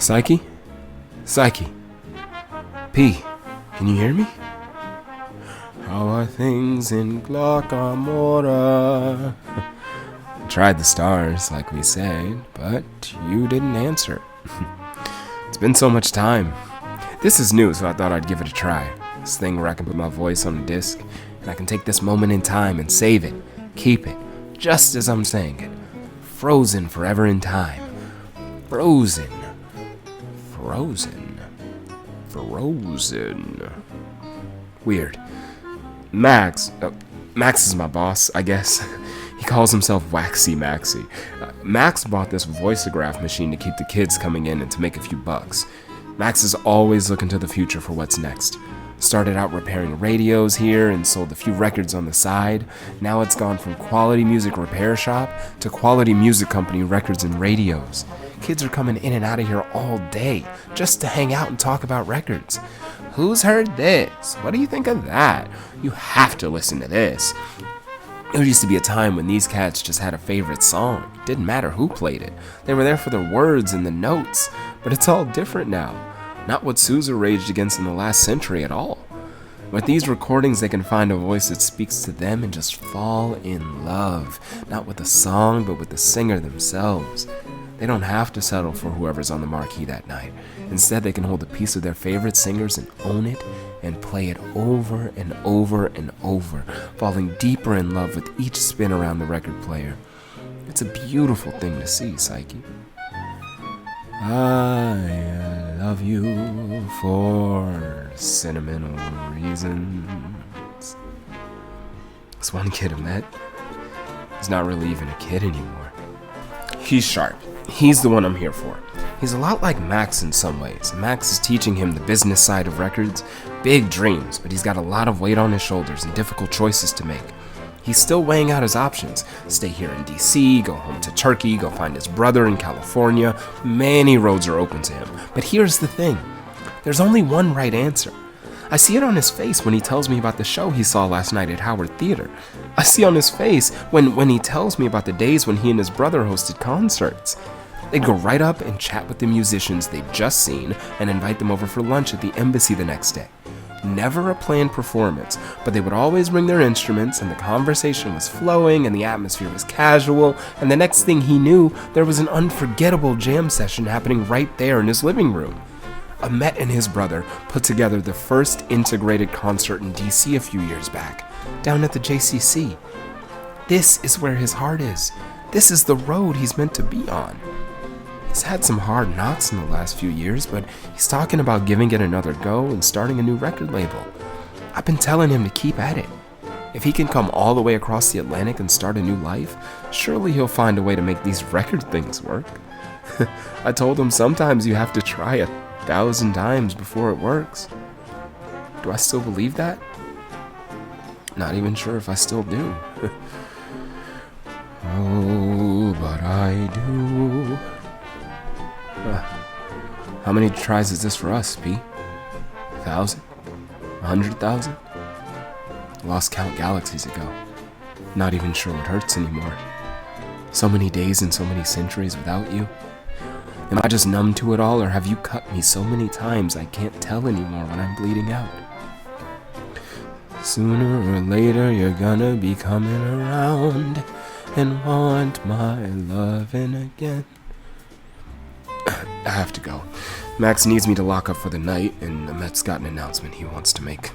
Psyche? Psyche. P, can you hear me? How are things in Glockamora? I tried the stars, like we say, but you didn't answer. It's been so much time. This is new, so I thought I'd give it a try. This thing where I can put my voice on a disc, and I can take this moment in time and save it, keep it, just as I'm saying it. Frozen forever in time. Frozen. Frozen. Frozen. Weird. Max is my boss, I guess. He calls himself Waxy Maxie. Max bought this voiceograph machine to keep the kids coming in and to make a few bucks. Max is always looking to the future for what's next. Started out repairing radios here and sold a few records on the side. Now it's gone from quality music repair shop to quality music company records and radios. Kids are coming in and out of here all day just to hang out and talk about records. Who's heard this? What do you think of that? You have to listen to this. There used to be a time when these cats just had a favorite song. It didn't matter who played it. They were there for the words and the notes. But it's all different now. Not what Sousa raged against in the last century at all. With these recordings, they can find a voice that speaks to them and just fall in love. Not with the song, but with the singer themselves. They don't have to settle for whoever's on the marquee that night. Instead, they can hold a piece of their favorite singers and own it and play it over and over and over, falling deeper in love with each spin around the record player. It's a beautiful thing to see, Psyche. I love you for sentimental reasons. This one kid I met, he's not really even a kid anymore. He's sharp. He's the one I'm here for. He's a lot like Max in some ways. Max is teaching him the business side of records, big dreams, but he's got a lot of weight on his shoulders and difficult choices to make. He's still weighing out his options. Stay here in DC, go home to Turkey, go find his brother in California. Many roads are open to him. But here's the thing. There's only one right answer. I see it on his face when he tells me about the show he saw last night at Howard Theater. I see on his face when he tells me about the days when he and his brother hosted concerts. They'd go right up and chat with the musicians they'd just seen and invite them over for lunch at the embassy the next day. Never a planned performance, but they would always bring their instruments and the conversation was flowing and the atmosphere was casual, and the next thing he knew, there was an unforgettable jam session happening right there in his living room. Ahmet and his brother put together the first integrated concert in DC a few years back, down at the JCC. This is where his heart is. This is the road he's meant to be on. He's had some hard knocks in the last few years, but he's talking about giving it another go and starting a new record label. I've been telling him to keep at it. If he can come all the way across the Atlantic and start a new life, surely he'll find a way to make these record things work. I told him sometimes you have to try 1,000 times before it works. Do I still believe that? Not even sure if I still do. Oh, but I do. How many tries is this for us, P? 1,000? 100,000? Lost count galaxies ago. Not even sure what hurts anymore. So many days and so many centuries without you. Am I just numb to it all, or have you cut me so many times I can't tell anymore when I'm bleeding out? Sooner or later you're gonna be coming around and want my lovin' again. I have to go. Max needs me to lock up for the night, and Ahmet's got an announcement he wants to make.